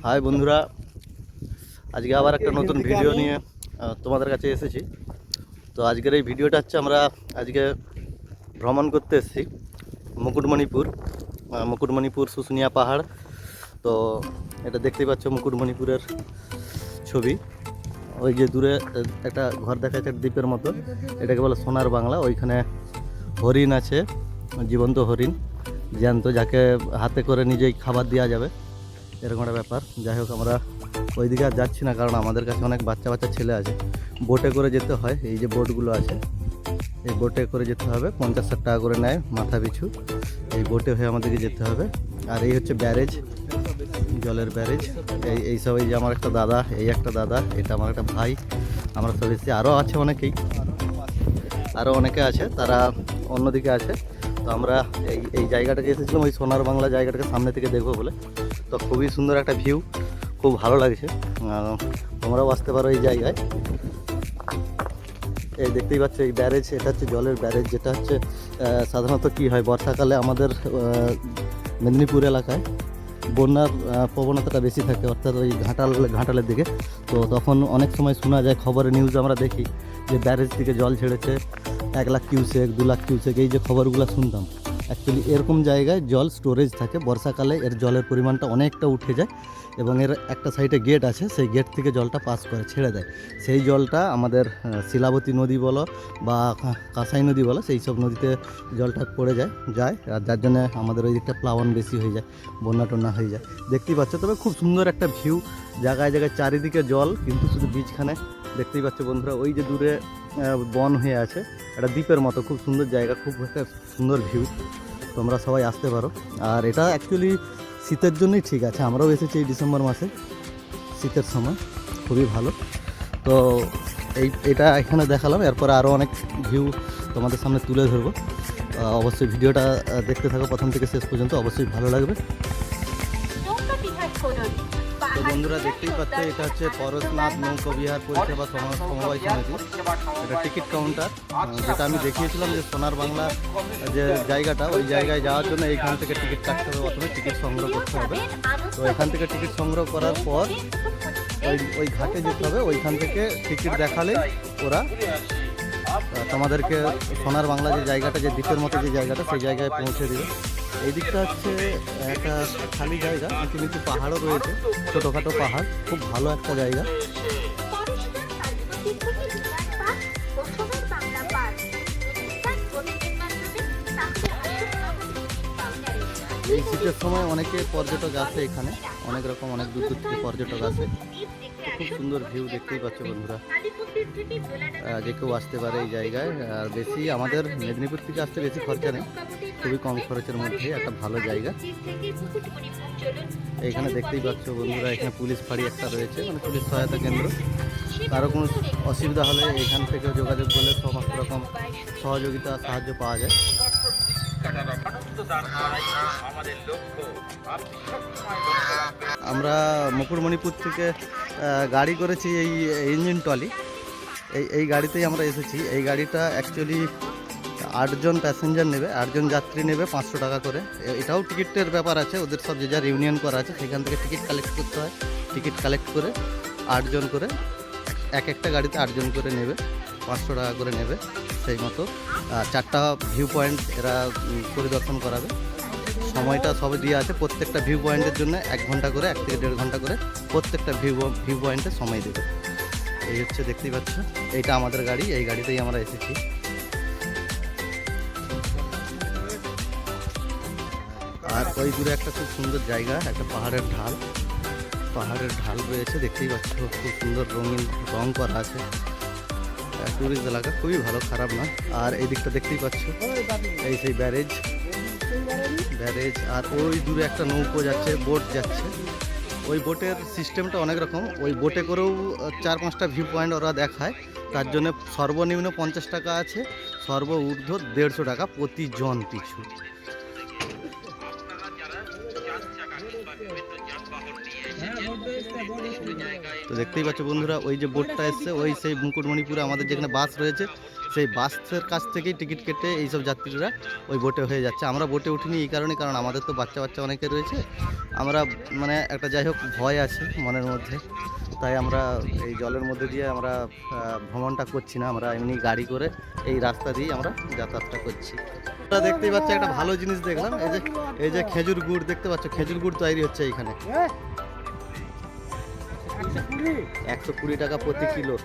High বন্ধুরা, আজকে আবার একটা নতুন ভিডিও নিয়ে তোমাদের কাছে এসেছি। তো আজকের এই ভিডিওটা হচ্ছে আমরা আজকে ভ্রমণ করতে এসেছি মুকুটমণিপুর শুশুনিয়া পাহাড়। তো এটা দেখতেই পাচ্ছ মুকুটমণিপুরের ছবি। ওই যে দূরে একটা ঘর দেখা যাচ্ছে দ্বীপের মতো, এটাকে বলে সোনার বাংলা। ওইখানে হরিণ আছে, জীবন্ত হরিণ জ্যান্ত, যাকে হাতে করে নিজেই খাবার দেওয়া যাবে, এরকম একটা ব্যাপার। যাই হোক, আমরা ওইদিকে আর যাচ্ছি না, কারণ আমাদের কাছে অনেক বাচ্চা বাচ্চা ছেলে আছে। বোটে করে যেতে হয়, এই যে বোটগুলো আছে, এই বোটে করে যেতে হবে। 50-60 টাকা করে নেয় মাথা পিছু। এই বোটে হয়ে আমাদেরকে যেতে হবে। আর এই হচ্ছে ব্যারেজ, জলের ব্যারেজ। এই সব, এই যে আমার একটা দাদা, এই একটা দাদা, এটা আমার একটা ভাই, আমরা সব এসেছি। আরও আছে অনেকেই, আরও অনেকে আছে, তারা অন্যদিকে আছে। তো আমরা এই জায়গাটাকে এসেছিলাম, ওই সোনার বাংলা জায়গাটাকে সামনে থেকে দেখবো বলে। তো খুবই সুন্দর একটা ভিউ, খুব ভালো লাগছে। তোমরাও আসতে পারো এই জায়গায়। এই দেখতেই পাচ্ছ এই ব্যারেজ, এটা হচ্ছে জলের ব্যারেজ, যেটা হচ্ছে সাধারণত কি হয়, বর্ষাকালে আমাদের মেদিনীপুর এলাকায় বন্যার প্রবণতাটা বেশি থাকে, অর্থাৎ ওই ঘাটালের দিকে। তো তখন অনেক সময় শোনা যায়, খবরে নিউজে আমরা দেখি যে ব্যারেজ থেকে জল ছেড়েছে 1 লাখ কিউসেক, 2 লাখ কিউসেক, এই যে খবরগুলো শুনতাম। অ্যাকচুয়ালি এরকম জায়গায় জল স্টোরেজ থাকে, বর্ষাকালে এর জলের পরিমাণটা অনেকটা উঠে যায়, এবং এর একটা সাইডে গেট আছে, সেই গেট থেকে জলটা পাস করে ছেড়ে দেয়। সেই জলটা আমাদের শিলাবতী নদী বলো বা কাঁসাই নদী বলো, সেই সব নদীতে জলটা পড়ে যায়, আর যার জন্য আমাদের ওই দিকটা প্লাবন বেশি হয়ে যায়, বন্যা টন্যা হয়ে যায়। দেখতেই পাচ্ছ, তবে খুব সুন্দর একটা ভিউ, জায়গায় জায়গায় চারিদিকে জল, কিন্তু শুধু বীজখানে দেখতেই পাচ্ছ বন্ধুরা, ওই যে দূরে বন হয়ে আছে, একটা দ্বীপের মতো, খুব সুন্দর জায়গা, খুব একটা সুন্দর ভিউ। তোমরা সবাই আসতে পারো। আর এটা অ্যাকচুয়ালি শীতের জন্যই ঠিক আছে, আমরাও এসেছি এই ডিসেম্বর মাসে, শীতের সময়, খুবই ভালো। তো এটা এখানে দেখালাম, এরপরে আরও অনেক ভিউ তোমাদের সামনে তুলে ধরবো। অবশ্যই ভিডিওটা দেখতে থাকো প্রথম থেকে শেষ পর্যন্ত, অবশ্যই ভালো লাগবে। তো বন্ধুরা, দেখতেই পাচ্ছ, এটা হচ্ছে পরশনাথ নৌকবিহার পরিষেবা সমবায় সমিতি। এটা টিকিট কাউন্টার, যেটা আমি দেখিয়েছিলাম যে সোনার বাংলা যে জায়গাটা, ওই জায়গায় যাওয়ার জন্য এইখান থেকে টিকিট কাটতে হবে, প্রথমে টিকিট সংগ্রহ করতে হবে। তো এখান থেকে টিকিট সংগ্রহ করার পর ওই ঘাটে যেতে হবে, ওইখান থেকে টিকিট দেখালে ওরা তোমাদেরকে সোনার বাংলা যে জায়গাটা, যে দ্বীপের মতো যে জায়গাটা, সেই জায়গায় পৌঁছে দেবে। এই দিকটা হচ্ছে একটা খালি জায়গা, নিচু নিচু পাহাড়ও রয়েছে, ছোটোখাটো পাহাড়, খুব ভালো একটা জায়গা। এই শীতের সময় অনেকে পর্যটক আসে এখানে, অনেক রকম, অনেক দূর দূর থেকে পর্যটক আসে। খুব সুন্দর ভিউ, দেখতেই পাচ্ছ বন্ধুরা। যে কেউ আসতে পারে এই জায়গায়। আর বেশি আমাদের মেদিনীপুর থেকে আসতে বেশি খরচা নেই, খুবই কম খরচের মধ্যে একটা ভালো জায়গা। এখানে দেখতেই পাচ্ছ বন্ধুরা, এখানে পুলিশ ফাঁড়ি একটা রয়েছে, মানে পুলিশ সহায়তা কেন্দ্র। কারো কোনো অসুবিধা হলে এখান থেকে যোগাযোগ করলে সমস্ত রকম সহযোগিতা, সাহায্য পাওয়া যায়। আমরা মুকুটমণিপুর থেকে গাড়ি করেছি, এই ইঞ্জিন ট্রলি, এই গাড়িতেই আমরা এসেছি। এই গাড়িটা অ্যাকচুয়ালি 8 জন প্যাসেঞ্জার নেবে, 8 জন যাত্রী নেবে, 500 টাকা করে। এটাও টিকিটের ব্যাপার আছে, ওদের সব যে যার ইউনিয়ন করা আছে, সেখান থেকে টিকিট কালেক্ট করতে হয়। টিকিট কালেক্ট করে 8 জন করে, একটা গাড়িতে 8 জন করে নেবে, 500 টাকা করে নেবে। সেই মতো 4টা ভিউ পয়েন্ট এরা পরিদর্শন করাবে। সময়টা সবই দিয়ে আছে, প্রত্যেকটা ভিউ পয়েন্টের জন্য 1 ঘন্টা করে, 1 থেকে 1.5 ঘন্টা করে প্রত্যেকটা ভিউ পয়েন্টে সময় দেবে। এই হচ্ছে, দেখতেই পাচ্ছ, এইটা আমাদের গাড়ি, এই গাড়িতেই আমরা এসেছি। আর ওই দূরে একটা খুব সুন্দর জায়গা, একটা পাহাড়ের ঢাল রয়েছে, দেখতেই পাচ্ছ, খুব সুন্দর রঙিন রং করা আছে। টুরিস্ট এলাকা, খুবই ভালো, খারাপ না। আর এই দিকটা দেখতেই পাচ্ছ, এই সেই ব্যারেজ। আর ওই দূরে একটা নৌকো যাচ্ছে, বোট যাচ্ছে। ওই বোটের সিস্টেমটা অনেক রকম, ওই বোটে করেও 4-5টা ভিউ পয়েন্ট ওরা দেখায়। তার জন্য সর্বনিম্ন 50 টাকা আছে, সর্বঊর্ধ্ব 150 টাকা প্রতি জন পিছু। তো দেখতেই পাচ্ছ বন্ধুরা, ওই যে বোটটা এসছে, ওই সেই মুকুটমণিপুরে আমাদের যেখানে বাস রয়েছে, সেই বাসের কাছ থেকেই টিকিট কেটে এইসব যাত্রীরা ওই বোটে হয়ে যাচ্ছে। আমরা বোটে উঠিনি এই কারণে, কারণ আমাদের তো বাচ্চা বাচ্চা অনেকে রয়েছে, আমরা মানে একটা যাই হোক ভয় আছে মনের মধ্যে, তাই আমরা এই জলের মধ্যে দিয়ে আমরা ভ্রমণটা করছি না, আমরা এমনি গাড়ি করে এই রাস্তা দিয়েই আমরা যাতায়াতটা করছি। আমরা দেখতেই পাচ্ছি একটা ভালো জিনিস দেখলাম, এই যে খেজুর গুড় দেখতে পাচ্ছ, খেজুর গুড় তৈরি হচ্ছে এইখানে। 120 টাকা প্রতি কিলো,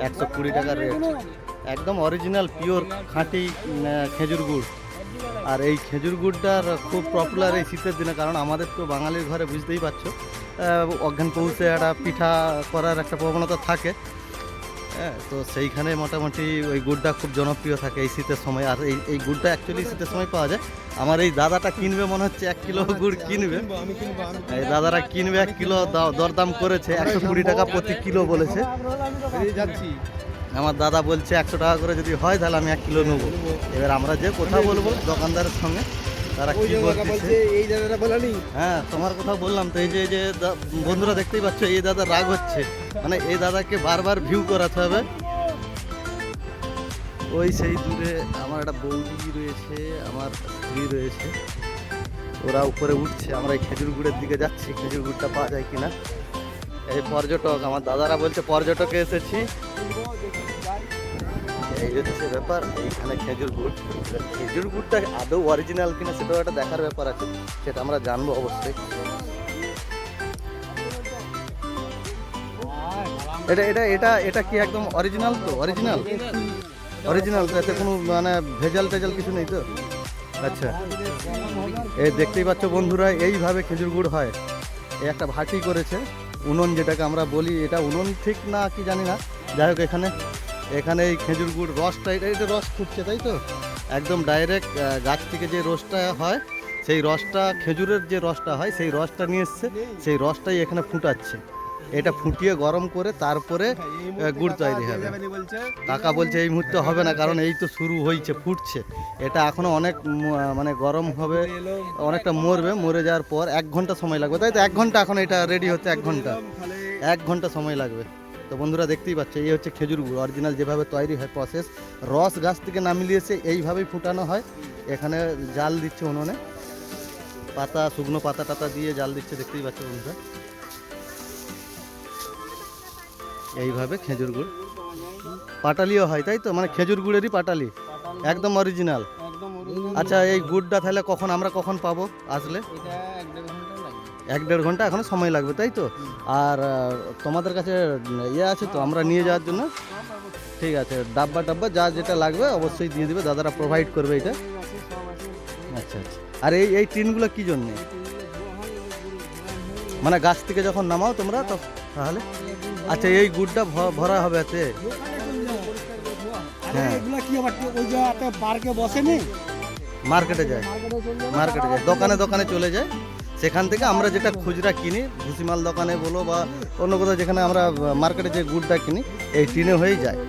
120 টাকা রেট, একদম অরিজিনাল পিওর খাঁটি খেজুর গুড়। আর এই খেজুর গুড়টার খুব পপুলার এই শীতের দিনে, কারণ আমাদের তো বাঙালির ঘরে বুঝতেই পারছো অজ্ঞান পৌঁছে একটা পিঠা করার একটা প্রবণতা থাকে। হ্যাঁ, তো সেইখানে মোটামুটি ওই গুড়টা খুব জনপ্রিয় থাকে এই শীতের সময়। আর এই গুড়টা অ্যাকচুয়ালি শীতের সময় পাওয়া যায়। আমার এই দাদাটা কিনবে মনে হচ্ছে 1 কিলো গুড় কিনবে, এই দাদারা কিনবে 1 কিলো, দরদাম করেছে 120 টাকা প্রতি কিলো বলেছে। যাচ্ছি আমার দাদা বলছে 100 টাকা করে যদি হয় তাহলে আমি 1 কিলো নেবো। এবার আমরা যে কথা বলবো দোকানদারের সঙ্গে, তারা কি বলছে এই দাদাটা বলানি। হ্যাঁ, তোমার কথা বললাম তো, এই যে বন্ধুরা দেখতেই পাচ্ছ এই দাদা রাগ হচ্ছে, মানে এই দাদাকে বারবার ভিউ করাতে হবে। ওই সেই দূরে আমার একটা বৌদি রয়েছে, আমার স্ত্রী রয়েছে, ওরা উপরে উঠছে, আমরা এই খেজুর গুড়ের দিকে যাচ্ছি, খেজুর গুড়টা পাওয়া যায় কিনা। এই পর্যটক, আমার দাদারা বলছে পর্যটকে এসেছি, এই হচ্ছে ব্যাপার। এইখানে খেজুর গুড়টা আদৌ অরিজিনাল কিনা সেটাও একটা দেখার ব্যাপার আছে, সেটা আমরা জানবো অবশ্যই। এটা এটা এটা এটা কি একদম অরিজিনাল তো? অরিজিনাল তো, এতে কোনো মানে ভেজাল টেজাল কিছু নেই তো? আচ্ছা, এই দেখতেই পাচ্ছ বন্ধুরা, এইভাবে খেজুর গুড় হয়। এই একটা ভাটি করেছে, উনুন যেটাকে আমরা বলি, এটা উনুন ঠিক না কি জানি না, যাই হোক এখানে এই খেজুর গুড় রসটা, এটা রস ফুটছে তাই তো, একদম ডাইরেক্ট গাছ থেকে যে রসটা হয়, সেই রসটা, খেজুরের যে রসটা হয় সেই রসটা নিয়ে এসছে, সেই রসটাই এখানে ফুটাচ্ছে। এটা ফুটিয়ে গরম করে তারপরে গুড় তৈরি হবে। কাকা বলছে এই মুহূর্তে হবে না, কারণ এই তো শুরু হয়েছে, ফুটছে, এটা এখনো অনেক মানে গরম হবে, অনেকটা মরে যাওয়ার পর 1 ঘন্টা সময় লাগবে, তাই তো? 1 ঘন্টা এখন এটা রেডি হতে 1 ঘন্টা সময় লাগবে। তো বন্ধুরা দেখতেই পাচ্ছ, এই হচ্ছে খেজুর গুড় অরিজিনাল যেভাবে তৈরি হয় প্রসেস। রস গাছ থেকে নামিয়ে এসে এইভাবেই ফুটানো হয়। এখানে জাল দিচ্ছে উনুনে, পাতা, শুকনো পাতা টাতা দিয়ে জাল দিচ্ছে, দেখতেই পাচ্ছ বন্ধুরা। এইভাবে খেজুর গুড় পাটালিও হয় তাই তো, মানে খেজুর গুড়েরই পাটালি, একদম অরিজিনাল। আচ্ছা, এই গুড়টা তাহলে আমরা কখন পাবো আসলে? 1-1.5 ঘন্টা এখনো সময় লাগবে তাই তো? আর তোমাদের কাছে ইয়ে আছে তো আমরা নিয়ে যাওয়ার জন্য? ঠিক আছে, ডাব্বা যা যেটা লাগবে অবশ্যই দিয়ে দিবে, দাদারা প্রোভাইড করবে এটা। আচ্ছা, আর এই টিনগুলো কি জন্যে? মানে গাছ থেকে যখন নামাও তোমরা তো তাহলে? আচ্ছা, এই গুড়টা ভরা হবে এতে? হ্যাঁ, মার্কেটে যায়, দোকানে চলে যায়, সেখান থেকে আমরা যেটা খুচরা কিনি, ভুসিমাল দোকানে বলো বা অন্য কোথাও, যেখানে আমরা মার্কেটে যে গুড়টা কিনি এই টিনে হয়ে যায়।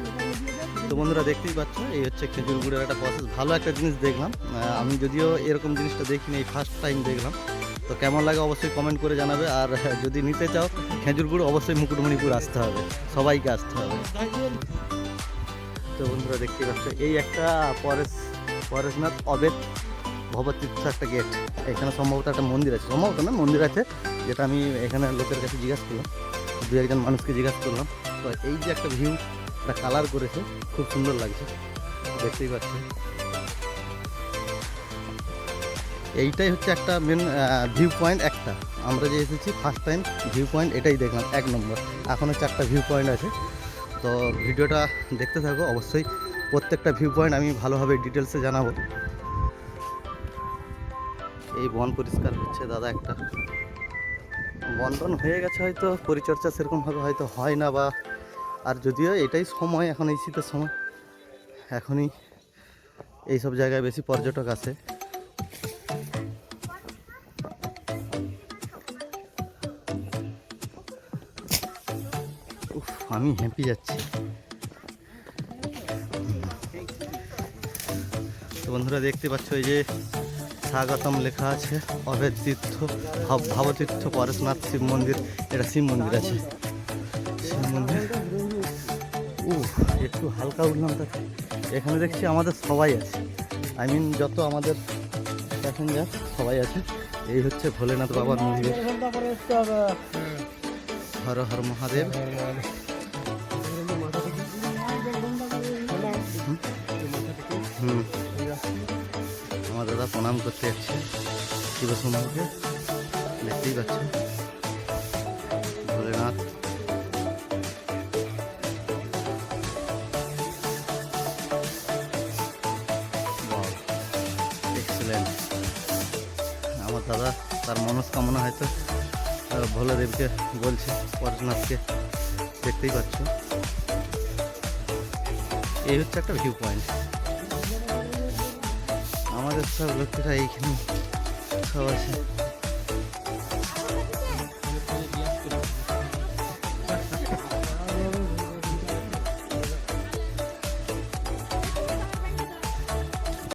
তো বন্ধুরা দেখতেই পাচ্ছ, এই হচ্ছে খেজুর গুড়ের একটা প্রসেস। ভালো একটা জিনিস দেখলাম, আমি যদিও এরকম জিনিসটা দেখিনি, এই ফার্স্ট টাইম দেখলাম। তো কেমন লাগে অবশ্যই কমেন্ট করে জানাবে। আর যদি নিতে চাও খেজুর গুড়, অবশ্যই মুকুটমণিপুর আসতে হবে, সবাইকে আসতে হবে। তো বন্ধুরা দেখতে পাচ্ছ, এই একটা পরেশনাথ অবেদ ভবতীর্থ একটা গেট, এখানে সম্ভবত একটা মন্দির আছে, মন্দির আছে, যেটা আমি এখানে লোকের কাছে জিজ্ঞাসা করলাম, 2-1 মানুষকে জিজ্ঞাসা করলাম। তো এই যে একটা ভিউ, একটা কালার করেছে, খুব সুন্দর লাগছে, দেখতেই পাচ্ছি। এইটাই হচ্ছে একটা মেন ভিউ পয়েন্ট। একটা আমরা যে এসেছি ফার্স্ট টাইম ভিউ পয়েন্ট এটাই দেখলাম 1 নম্বর। এখনও 4টা ভিউ পয়েন্ট আছে, তো ভিডিওটা দেখতে থাকো, অবশ্যই প্রত্যেকটা ভিউ পয়েন্ট আমি ভালোভাবে ডিটেলসে জানাবো। এই বন পরিষ্কার করছে দাদা, একটা বন হয়ে গেছে, হয়তো পরিচর্যা সেরকমভাবে হয়তো হয় না, বা আর যদিও এটাই সময়, এখন এই শীতের সময়, এখনই এইসব জায়গায় বেশি পর্যটক আসে। আমি হেঁপে যাচ্ছি। তো বন্ধুরা দেখতে পাচ্ছ, এই যে স্বাগতম লেখা আছে, অভেদ তীর্থ ভাবতীর্থ পরেশনাথ শিব মন্দির, এটা শিব মন্দির আছে, শিব মন্দির। একটু হালকা উঠলাম তো এখানে দেখছি আমাদের সবাই আছে, আই মিন যত আমাদের প্যাসেঞ্জার সবাই আছে। এই হচ্ছে ভোলেনাথ বাবার মন্দির। হর হর মহাদেব। হুম, আমার দাদা প্রণাম করতে যাচ্ছে শিব শম্ভুকে, দেখতেই পাচ্ছে ভোলেনাথ। এক্সেলেন্ট। আমার দাদা তার মনস্কামনা হয়তো ভোলেদেবকে বলছে, পরশনাথকে, দেখতেই পাচ্ছ। এই হচ্ছে একটা ভিউ পয়েন্ট। আমাদের সব লোকেরা এইখানে সব আছে।